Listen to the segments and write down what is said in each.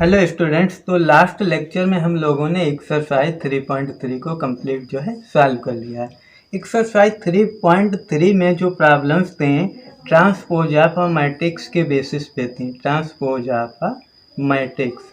Hello students. तो last lecture में हम लोगों ने एक्सरसाइज 3.3 को कंप्लीट जो है सॉल्व कर लिया है। एक्सरसाइज 3.3 में जो प्रॉब्लम्स थे ट्रांसपोज ऑफ अ मैट्रिक्स के बेसिस पे थी, ट्रांसपोज ऑफ अ मैट्रिक्स,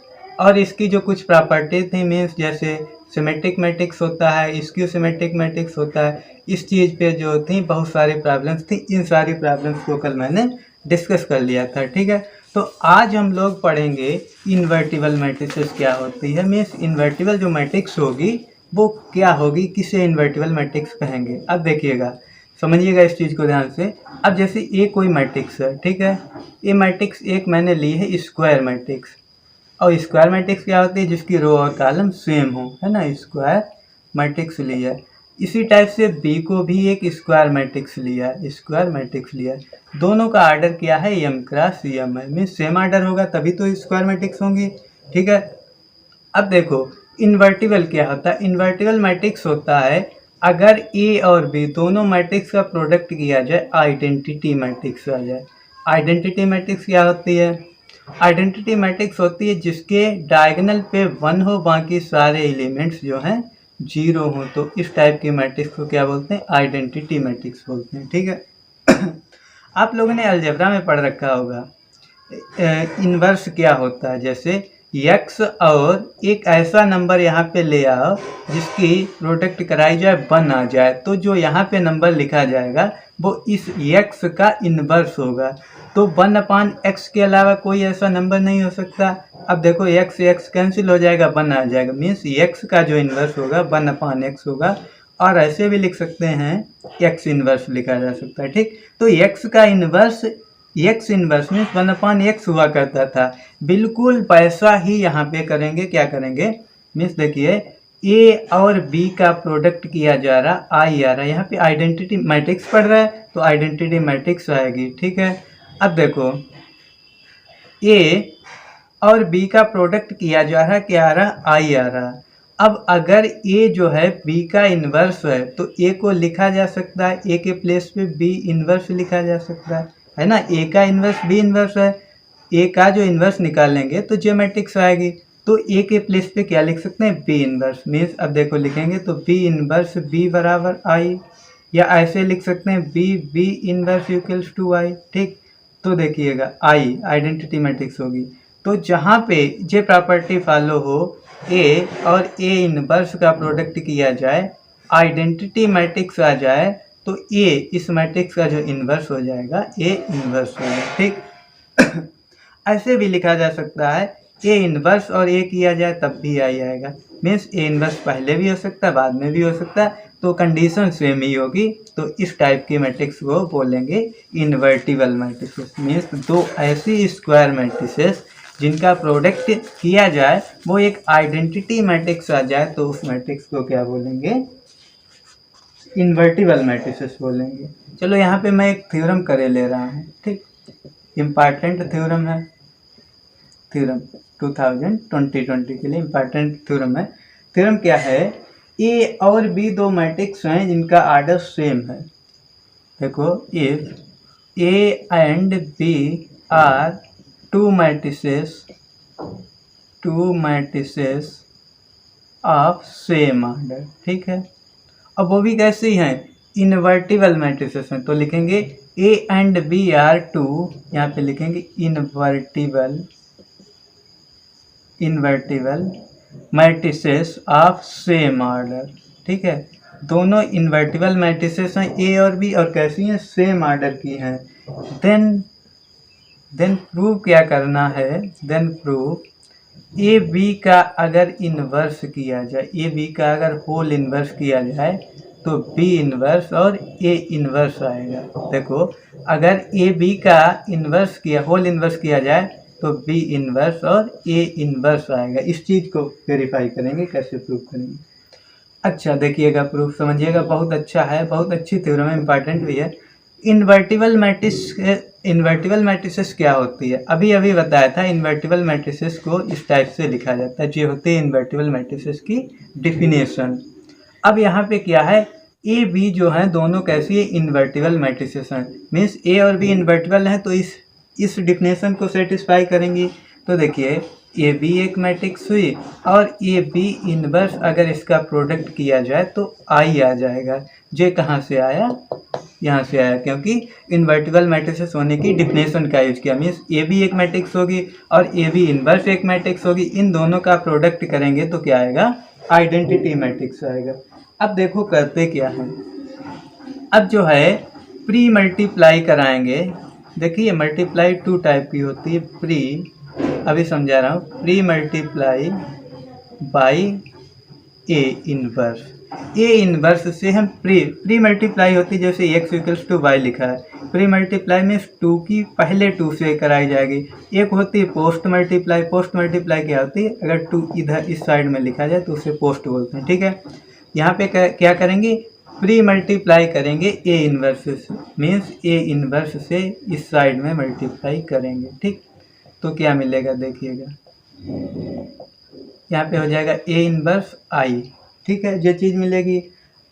और इसकी जो कुछ प्रॉपर्टी थी मीन्स जैसे सिमेट्रिक मैट्रिक्स होता है, स्क्यू सिमेट्रिक मैट्रिक्स होता है, इस चीज़ पे जो थी बहुत सारी प्रॉब्लम्स थी। इन सारी प्रॉब्लम्स को कल मैंने डिस्कस कर लिया था, ठीक है। तो आज हम लोग पढ़ेंगे इन्वर्टिबल मैट्रिसेस क्या होती है, मीन्स इन्वर्टिबल जो मैट्रिक्स होगी वो क्या होगी, किसे इन्वर्टिबल मैट्रिक्स कहेंगे। अब देखिएगा, समझिएगा इस चीज़ को ध्यान से। अब जैसे ये कोई मैट्रिक्स है, ठीक है, ये मैट्रिक्स एक मैंने ली है स्क्वायर मैट्रिक्स, और स्क्वायर मैट्रिक्स क्या होती है, जिसकी रो और कॉलम सेम हो, है ना, स्क्वायर मैट्रिक्स लिया है। इसी टाइप से बी को भी एक स्क्वायर मैट्रिक्स लिया है, स्क्वायर मैट्रिक्स लिया है। दोनों का आर्डर क्या है, एम क्रॉस एम है, मीन्स सेम आर्डर होगा तभी तो स्क्वायर मैट्रिक्स होंगी, ठीक है। अब देखो इन्वर्टिबल क्या होता है। इन्वर्टिबल मैट्रिक्स होता है अगर ए और बी दोनों मैट्रिक्स का प्रोडक्ट किया जाए, आइडेंटिटी मैट्रिक्स आ जाए। आइडेंटिटी मैट्रिक्स क्या होती है, आइडेंटिटी मैट्रिक्स होती है जिसके डायगोनल पे 1 हो, बाकी सारे एलिमेंट्स जो हैं 0 हो, तो इस टाइप की मैट्रिक्स को क्या बोलते हैं, आइडेंटिटी मैट्रिक्स बोलते हैं, ठीक है। आप लोगों ने अलजेब्रा में पढ़ रखा होगा इन्वर्स क्या होता है। जैसे यक्स और एक ऐसा नंबर यहाँ पे ले आओ जिसकी प्रोडक्ट कराई जाए 1 आ जाए, तो जो यहाँ पे नंबर लिखा जाएगा वो इस यक्स का इन्वर्स होगा। तो 1/x के अलावा कोई ऐसा नंबर नहीं हो सकता। अब देखो x x कैंसिल हो जाएगा, 1 आ जाएगा, मीन्स x का जो इन्वर्स होगा 1/x होगा। और ऐसे भी लिख सकते हैं, x इन्वर्स लिखा जा सकता है, ठीक। तो x का inverse, x inverse means 1/x हुआ करता था। बिल्कुल वैसा ही यहाँ पे करेंगे, क्या करेंगे मीन्स देखिए a और b का प्रोडक्ट किया जा रहा, i आ रहा है, यहाँ पे आइडेंटिटी मैट्रिक्स पढ़ रहा है तो आइडेंटिटी मैट्रिक्स आएगी, ठीक है। अब देखो a और b का प्रोडक्ट किया जा रहा है, क्या आ रहा, i आ रहा। अब अगर a जो है b का इन्वर्स है तो a को लिखा जा सकता है, a के प्लेस पे b इन्वर्स लिखा जा सकता है ना। a का इन्वर्स b इन्वर्स है, a का जो इन्वर्स निकालेंगे तो जे मैट्रिक्स आएगी, तो a के प्लेस पे क्या लिख सकते हैं, b इन्वर्स मीन्स, अब देखो लिखेंगे तो b इन्वर्स b बराबर i, या ऐसे लिख सकते हैं b inverse equals to i, ठीक। तो देखिएगा आई आइडेंटिटी मैट्रिक्स होगी। तो जहाँ पे जे प्रॉपर्टी फॉलो हो, ए और ए इनवर्स का प्रोडक्ट किया जाए, आइडेंटिटी मैट्रिक्स आ जाए, तो ए इस मैट्रिक्स का जो इनवर्स हो जाएगा, ए इनवर्स होगा, ठीक। ऐसे भी लिखा जा सकता है ए इनवर्स और ए किया जाए तब भी आई आएगा, मीन्स ए इनवर्स पहले भी हो सकता है बाद में भी हो सकता है, तो कंडीशन सेम ही होगी। तो इस टाइप की मैट्रिक्स को बोलेंगे इन्वर्टिबल मैट्रिसेस, मीन्स दो ऐसी स्क्वायर मैट्रिसेस जिनका प्रोडक्ट किया जाए वो एक आइडेंटिटी मैट्रिक्स आ जाए, तो उस मैट्रिक्स को क्या बोलेंगे, इन्वर्टिबल मैट्रिसेस बोलेंगे। चलो यहाँ पे मैं एक थ्योरम करे ले रहा हूँ, ठीक, इम्पॉर्टेंट थ्योरम है, थ्योरम 2020 के लिए इम्पॉर्टेंट थ्योरम है। थ्योरम क्या है, ए और बी दो मैट्रिक्स हैं जिनका आर्डर सेम है। देखो if A and B are two matrices of same order, ठीक है। अब वो भी कैसी हैं, इन्वर्टिबल मैट्रिसेस हैं, तो लिखेंगे A and B are two, यहाँ पे लिखेंगे invertible matrices of same order, ठीक है। दोनों इन्वर्टिबल मैट्रिसेस हैं ए और बी, और कैसी हैं, सेम आर्डर की हैं। देन प्रूव क्या करना है, देन प्रूव ए बी का अगर इन्वर्स किया जाए, ए बी का अगर होल इन्वर्स किया जाए तो बी इन्वर्स और ए इन्वर्स आएगा। देखो अगर ए बी का इन्वर्स किया, होल इन्वर्स किया जाए तो बी इन्वर्स और ए इन्वर्स आएगा। इस चीज़ को वेरीफाई करेंगे, कैसे प्रूव करेंगे। अच्छा देखिएगा, प्रूफ समझिएगा, बहुत अच्छा है, बहुत अच्छी थ्योरम है, इंपॉर्टेंट भी है। इन्वर्टिबल मैट्रिसेस क्या होती है, अभी अभी बताया था। इन्वर्टिबल मैट्रिसेस को इस टाइप से लिखा जाता है, जो होती है इन्वर्टिबल मैट्रिसेस की डिफिनेशन। अब यहाँ पे क्या है, ए बी जो है दोनों कैसी है, इन्वर्टिबल मैट्रिसेस हैं, मीन्स ए और बी इन्वर्टिबल हैं, तो इस डिफिनेशन को सेटिस्फाई करेंगी। तो देखिए ए बी एक मैट्रिक्स हुई और ए बी इनवर्स अगर इसका प्रोडक्ट किया जाए तो आई आ जाएगा। जो कहाँ से आया, यहाँ से आया, क्योंकि इन्वर्टिबल मैट्रिसेस होने की डिफिनेशन का यूज किया। मीन्स ए बी एक मैट्रिक्स होगी और ए बी इनवर्स एक मैट्रिक्स होगी, इन दोनों का प्रोडक्ट करेंगे तो क्या आएगा, आइडेंटिटी मैट्रिक्स आएगा। अब देखो करते क्या है, अब जो है प्री मल्टीप्लाई कराएंगे। देखिए मल्टीप्लाई टू टाइप की होती है, प्री, अभी समझा रहा हूँ, pre multiply by A inverse. A inverse से हम प्री मल्टीप्लाई होती है, जैसे एक्स इक्वल्स टू वाई लिखा है, प्री मल्टीप्लाई में 2 की पहले 2 से कराई जाएगी। एक होती है पोस्ट मल्टीप्लाई। पोस्ट मल्टीप्लाई क्या होती है, अगर 2 इधर इस साइड में लिखा जाए तो उसे पोस्ट बोलते हैं, ठीक है। यहाँ पे क्या करेंगे, प्री मल्टीप्लाई करेंगे ए इनवर्स से, मीन्स ए इनवर्स से इस साइड में मल्टीप्लाई करेंगे, ठीक। तो क्या मिलेगा देखिएगा, यहाँ पे हो जाएगा ए इनवर्स आई, ठीक है, जो चीज़ मिलेगी।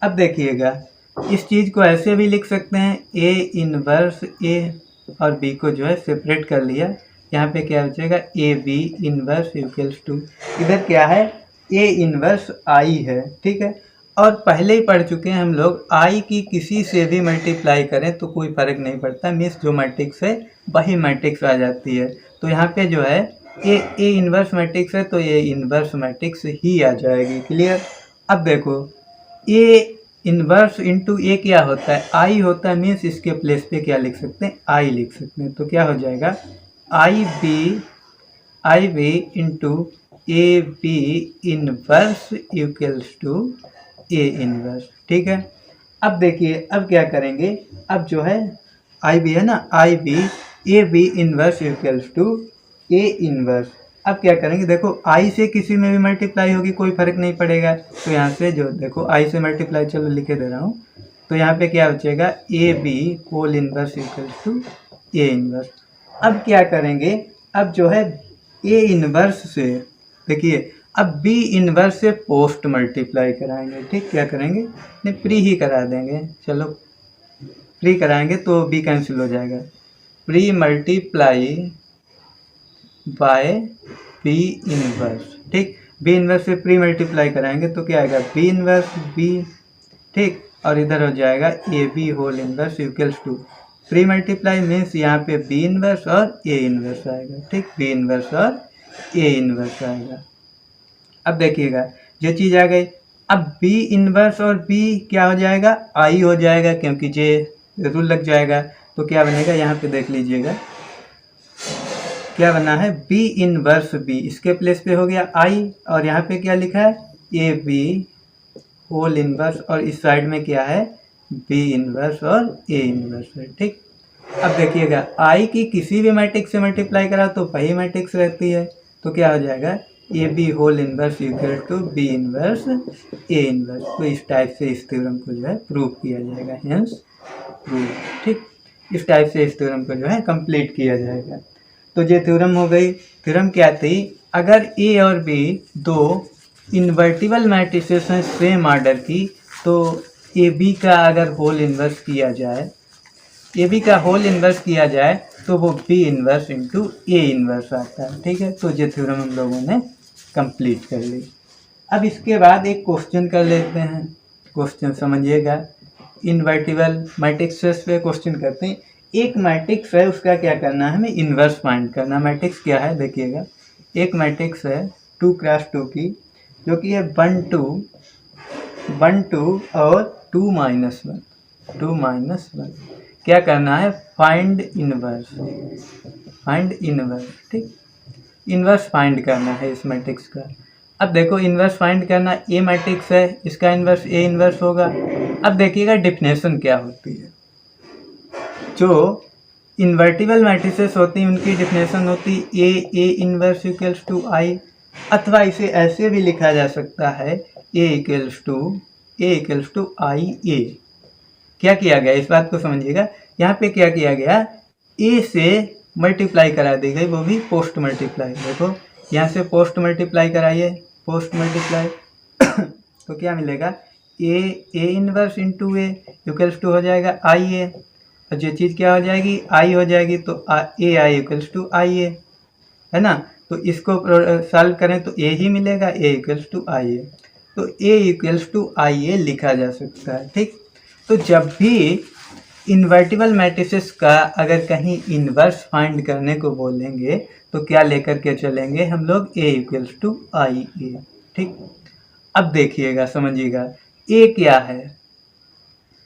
अब देखिएगा इस चीज़ को ऐसे भी लिख सकते हैं, ए इनवर्स ए और बी को जो है सेपरेट कर लिया, यहाँ पे क्या बचेगा, A B inverse equals to, इधर क्या है, ए इनवर्स आई है, ठीक है। और पहले ही पढ़ चुके हैं हम लोग, आई की किसी से भी मल्टीप्लाई करें तो कोई फ़र्क नहीं पड़ता, मीन्स जो मैट्रिक्स है वही मैट्रिक्स आ जाती है। तो यहाँ पे जो है ए इनवर्स मैट्रिक्स है तो ए इनवर्स मैट्रिक्स ही आ जाएगी, क्लियर। अब देखो ए इनवर्स इंटू ए क्या होता है, आई होता है, मीन्स इसके प्लेस पे क्या लिख सकते हैं, आई लिख सकते हैं। तो क्या हो जाएगा, I B into A B inverse equals to A inverse, ठीक है। अब देखिए अब क्या करेंगे, अब जो है आई बी है ना, I B A B inverse equals to A inverse. अब क्या करेंगे, देखो आई से किसी में भी मल्टीप्लाई होगी कोई फर्क नहीं पड़ेगा, तो यहाँ से जो देखो आई से मल्टीप्लाई, चलो लिखे दे रहा हूँ, तो यहाँ पे क्या बचेगा, A B whole inverse equals to A inverse. अब क्या करेंगे, अब जो है ए इनवर्स से देखिए, अब बी इनवर्स से पोस्ट मल्टीप्लाई कराएंगे, ठीक। क्या करेंगे, नहीं प्री ही करा देंगे, चलो प्री कराएंगे तो बी कैंसिल हो जाएगा, pre multiply by B inverse, ठीक। बी इनवर्स से प्री मल्टीप्लाई कराएंगे तो क्या आएगा, बी इनवर्स बी, ठीक, और इधर हो जाएगा A B whole inverse equals to, pre multiply means यहाँ पे बी इनवर्स और ए इनवर्स आएगा, ठीक, बी इनवर्स और ए इनवर्स आएगा। अब देखिएगा जो चीज़ आ गई, अब बी इनवर्स और बी क्या हो जाएगा, आई हो जाएगा, क्योंकि जे रूल लग जाएगा। तो क्या बनेगा, यहाँ पे देख लीजिएगा क्या बना है, बी इनवर्स बी, इसके प्लेस पे हो गया आई, और यहाँ पे क्या लिखा है, ए बी होल इनवर्स, और इस साइड में क्या है, बी इनवर्स और ए इनवर्स है, ठीक। अब देखिएगा आई की किसी भी मैट्रिक्स से मल्टीप्लाई करा तो वही मैट्रिक्स रहती है, तो क्या हो जाएगा, A B whole inverse equal to B inverse A inverse. तो इस टाइप से इस थ्योरम को जो है प्रूव किया जाएगा, हेंस प्रूव, ठीक। इस टाइप से इस थ्योरम को जो है कंप्लीट किया जाएगा। तो ये थ्योरम हो गई। थ्योरम क्या थी, अगर ए और बी दो इन्वर्टिबल मैट्रिसेस हैं सेम आर्डर की, तो ए बी का अगर होल इन्वर्स किया जाए, ए बी का होल इन्वर्स किया जाए तो वो B inverse into A inverse आता है, ठीक है। तो ये थ्योरम हम लोगों ने कंप्लीट कर ली। अब इसके बाद एक क्वेश्चन कर लेते हैं, क्वेश्चन समझिएगा, इन्वर्टिबल मैट्रिक्सेस पे क्वेश्चन करते हैं। एक मैट्रिक्स है, उसका क्या करना है, हमें इन्वर्स फाइंड करना। मैट्रिक्स क्या है देखिएगा, एक मैट्रिक्स है 2x2 की, जो कि है 1 2 1 2 और 2 -1 2 -1। क्या करना है, फाइंड इन्वर्स, फाइंड इन्वर्स, ठीक, इन्वर्स फाइंड करना है इस मैट्रिक्स का। अब देखो इन्वर्स फाइंड करना, ए मैट्रिक्स है, इसका इन्वर्स ए इन्वर्स होगा। अब देखिएगा डिफिनेशन क्या होती है, जो इन्वर्टिबल मैट्रिसेस होती हैं उनकी डिफिनेशन होती है ए इन्वर्स इक्वल्स टू आई, अथवा इसे ऐसे भी लिखा जा सकता है ए इक्वल्स टू आई ए। क्या किया गया, इस बात को समझिएगा, यहाँ पे क्या किया गया, ए से मल्टीप्लाई करा दी गई, वो भी पोस्ट मल्टीप्लाई। देखो यहाँ से पोस्ट मल्टीप्लाई कराइए, पोस्ट मल्टीप्लाई तो क्या मिलेगा, A inverse into A equals to हो जाएगा आई ए, और जो चीज़ क्या हो जाएगी, आई हो जाएगी, तो ए आई इक्वल्स टू आई ए, है ना। तो इसको सॉल्व करें तो ए ही मिलेगा, ए इक्वल्स टू आई ए। तो ए इक्वल्स टू आई ए लिखा जा सकता है। ठीक, तो जब भी इन्वर्टिबल मैट्रिसेस का अगर कहीं इन्वर्स फाइंड करने को बोलेंगे तो क्या लेकर के चलेंगे हम लोग, ए इक्वल्स टू आई ए। ठीक, अब देखिएगा, समझिएगा ए क्या है,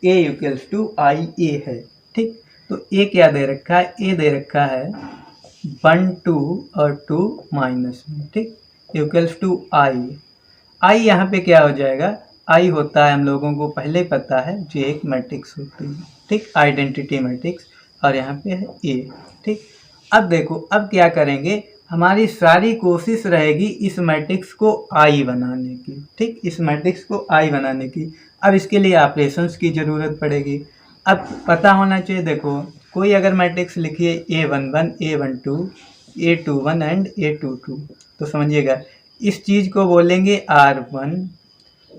ए इक्वल्स टू आई ए है। ठीक, तो ए क्या दे रखा है, ए दे रखा है 1 2 और 2 माइनस में। ठीक, इक्वल्स टू आई, आई यहाँ पे क्या हो जाएगा, आई होता है हम लोगों को पहले पता है जो एक मैट्रिक्स होती है। ठीक, आइडेंटिटी मैट्रिक्स, और यहाँ पे है ए। ठीक, अब देखो अब क्या करेंगे, हमारी सारी कोशिश रहेगी इस मैट्रिक्स को आई बनाने की। ठीक, इस मैट्रिक्स को आई बनाने की। अब इसके लिए ऑपरेशंस की ज़रूरत पड़ेगी। अब पता होना चाहिए, देखो कोई अगर मैट्रिक्स लिखिए A11 A12 A21 and A22, तो समझिएगा इस चीज़ को बोलेंगे R1,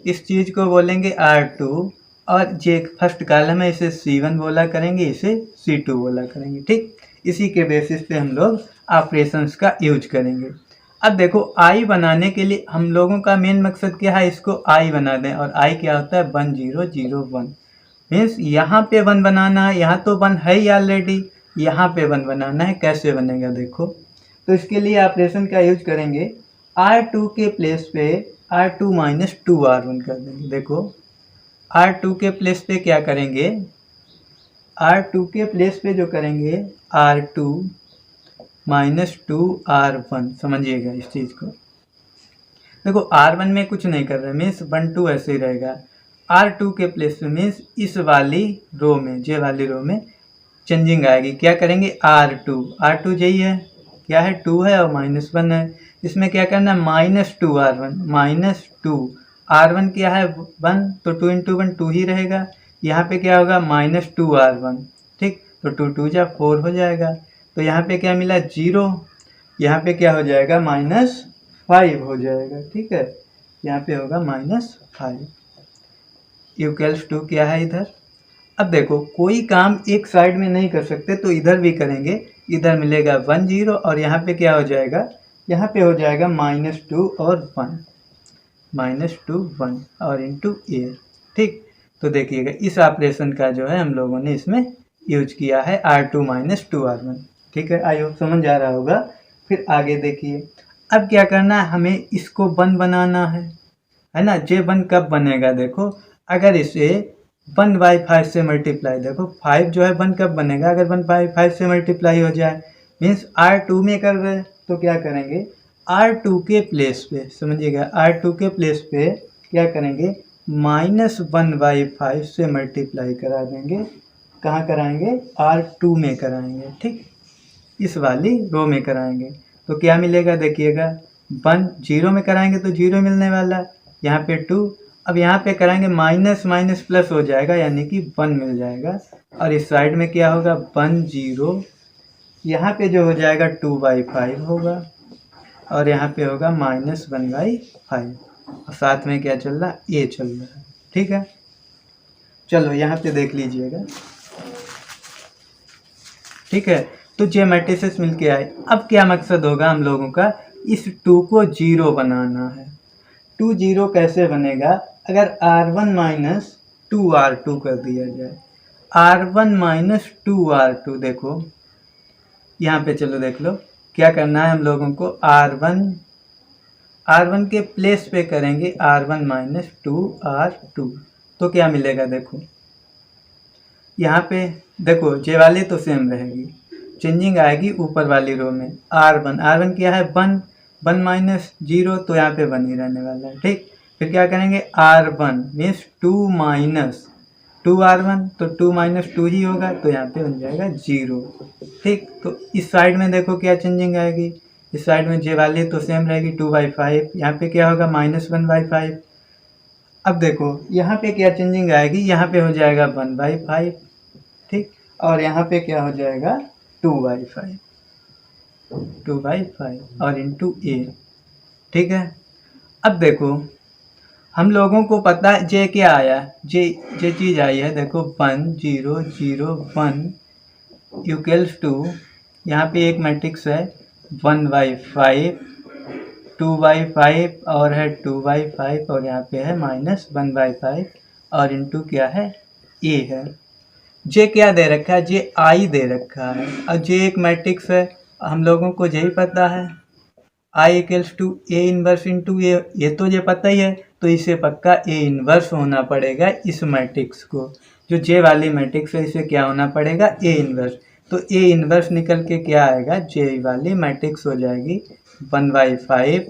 इस चीज़ को बोलेंगे R2, और जो फर्स्ट कॉलम है इसे C1 बोला करेंगे, इसे C2 बोला करेंगे। ठीक, इसी के बेसिस पे हम लोग ऑपरेशंस का यूज करेंगे। अब देखो आई बनाने के लिए हम लोगों का मेन मकसद क्या है, इसको आई बना दें, और आई क्या होता है 1 0 0 1, मीन्स यहाँ पे 1 बनाना है, यहाँ तो 1 है ही ऑलरेडी, यहाँ पे 1 बनाना है। कैसे बनेगा देखो, तो इसके लिए ऑपरेशन का यूज करेंगे, R2 के प्लेस पे R2 माइनस 2R1 कर देंगे। देखो R2 के प्लेस पे क्या करेंगे, R2 के प्लेस पे जो करेंगे R2 माइनस 2R1, समझिएगा इस चीज़ को। देखो R1 में कुछ नहीं कर रहे, मीन्स 1 2 ऐसे ही रहेगा। R2 के प्लेस पे मीन्स इस वाली रो में, जे वाली रो में चेंजिंग आएगी। क्या करेंगे R2 यही है, क्या है 2 है और -1 है, इसमें क्या करना है -2R1, -2R1 क्या है 1, तो 2 इंटू 1 2 ही रहेगा। यहाँ पे क्या होगा -2R1। ठीक, तो 2 2 जा 4 हो जाएगा, तो यहाँ पे क्या मिला 0, यहाँ पे क्या हो जाएगा -5 हो जाएगा। ठीक है, यहाँ पे होगा -5 इक्वल्स टू क्या है इधर। अब देखो कोई काम एक साइड में नहीं कर सकते तो इधर भी करेंगे, इधर मिलेगा 1 0, और यहाँ पे क्या हो जाएगा, यहाँ पे हो जाएगा -2 और 1, -2 1 और इंटू ए। ठीक, तो देखिएगा इस ऑपरेशन का जो है हम लोगों ने इसमें यूज किया है R2 माइनस 2R1। ठीक है, आई होप समझ आ रहा होगा। फिर आगे देखिए, अब क्या करना है, हमें इसको 1 बनाना है ना। जे 1 कब बनेगा, देखो अगर इसे 1/5 से मल्टीप्लाई, देखो 5 जो है 1 कब बनेगा, अगर 1/5 से मल्टीप्लाई हो जाए, मीन्स R2 में कर रहे हैं तो क्या करेंगे R2 के प्लेस पे, समझिएगा R2 के प्लेस पे क्या करेंगे -1/5 से मल्टीप्लाई करा देंगे। कहाँ कराएंगे, R2 में कराएंगे। ठीक, इस वाली रो में कराएंगे तो क्या मिलेगा, देखिएगा 1 0 में कराएंगे तो 0 मिलने वाला, यहाँ पे 2, अब यहाँ पे कराएंगे माइनस माइनस प्लस हो जाएगा यानी कि 1 मिल जाएगा, और इस साइड में क्या होगा 1 0, यहाँ पे जो हो जाएगा 2/5 होगा, और यहाँ पे होगा -1/5, और साथ में क्या चल रहा है, ए चल रहा है। ठीक है, चलो यहाँ पे देख लीजिएगा। ठीक है, तो जे मैट्रिसेस मिलके आए। अब क्या मकसद होगा हम लोगों का, इस 2 को 0 बनाना है। 2 0 कैसे बनेगा, अगर R1 माइनस 2R2 कर दिया जाए, R1 माइनस 2R2, देखो यहाँ पे चलो देख लो क्या करना है हम लोगों को, R1 के प्लेस पे करेंगे R1 माइनस 2R2, तो क्या मिलेगा, देखो यहाँ पे देखो जे वाली तो सेम रहेगी, चेंजिंग आएगी ऊपर वाली रो में। R1 क्या है 1 माइनस 0, तो यहाँ पे 1 ही रहने वाला है। ठीक, फिर क्या करेंगे R1 मीन्स 2 माइनस 2R1, तो 2 माइनस 2 ही होगा, तो यहाँ पे बन जाएगा 0। ठीक, तो इस साइड में देखो क्या चेंजिंग आएगी, इस साइड में जे वाली तो सेम रहेगी 2/5, यहाँ पे क्या होगा -1/5। अब देखो यहाँ पे क्या चेंजिंग आएगी, यहाँ पे हो जाएगा 1/5। ठीक, और यहाँ पे क्या हो जाएगा 2/5 और इंटू ए। ठीक है, अब देखो हम लोगों को पता है जे क्या आया, जे चीज़ आई है, देखो 1 0 0 1 इक्वल्स टू, यहाँ पे एक मैट्रिक्स है 1/5, 2/5 और है 2/5 और यहाँ पे है -1/5 और इंटू क्या है ए है। जे क्या दे रखा है, जे आई दे रखा है और जे एक मैट्रिक्स है, हम लोगों को यही पता है I equals to A inverse into A, ये तो ये पता ही है, तो इसे पक्का ए इनवर्स होना पड़ेगा इस मैट्रिक्स को, जो जे वाली मैट्रिक्स है इसे क्या होना पड़ेगा ए इनवर्स। तो ए इनवर्स निकल के क्या आएगा, जे वाली मैट्रिक्स हो जाएगी 1/5,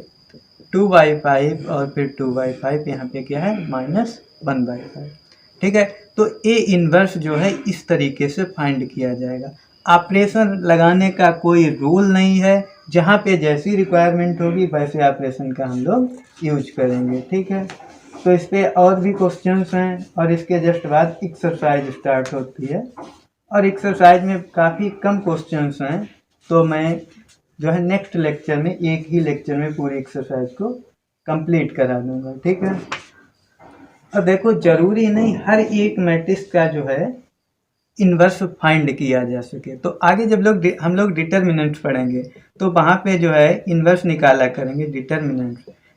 2/5 और फिर 2/5, यहाँ पे क्या है -1/5। ठीक है, तो ए इनवर्स जो है इस तरीके से फाइंड किया जाएगा। ऑपरेशन लगाने का कोई रूल नहीं है, जहाँ पे जैसी रिक्वायरमेंट होगी वैसे ऑपरेशन का हम लोग यूज करेंगे। ठीक है, तो इस पर और भी क्वेश्चंस हैं और इसके जस्ट बाद एक्सरसाइज स्टार्ट होती है और एक्सरसाइज में काफ़ी कम क्वेश्चंस हैं, तो मैं जो है नेक्स्ट लेक्चर में एक ही लेक्चर में पूरी एक्सरसाइज को कंप्लीट करा दूंगा। ठीक है, और देखो ज़रूरी नहीं हर एक मैट्रिक्स का जो है इन्वर्स फाइंड किया जा सके, तो आगे जब हम लोग डिटर्मिनेंट्स पढ़ेंगे तो वहाँ पे जो है इन्वर्स निकाला करेंगे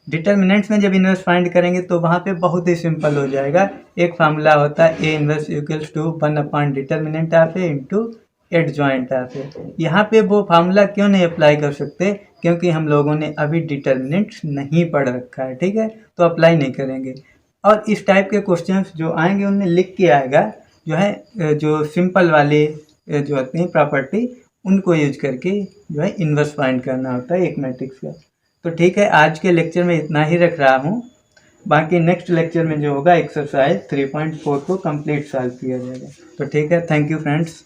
डिटर्मिनेंट्स में जब इन्वर्स फाइंड करेंगे तो वहाँ पे बहुत ही सिंपल हो जाएगा। एक फार्मूला होता है A inverse equals to 1 determinant of A into adjoint of A. यहाँ पे वो फार्मूला क्यों नहीं अप्लाई कर सकते, क्योंकि हम लोगों ने अभी डिटर्मिनेंट्स नहीं पढ़ रखा है। ठीक है, तो अप्लाई नहीं करेंगे और इस टाइप के क्वेश्चंस जो आएंगे उनमें लिख के आएगा जो है जो सिंपल वाले जो होती हैं प्रॉपर्टी उनको यूज करके जो है इन्वर्स फाइंड करना होता है एक मैट्रिक्स का। तो ठीक है, आज के लेक्चर में इतना ही रख रहा हूँ, बाकी नेक्स्ट लेक्चर में जो होगा एक्सरसाइज 3.4 को कंप्लीट सॉल्व किया जाएगा। तो ठीक है, थैंक यू फ्रेंड्स।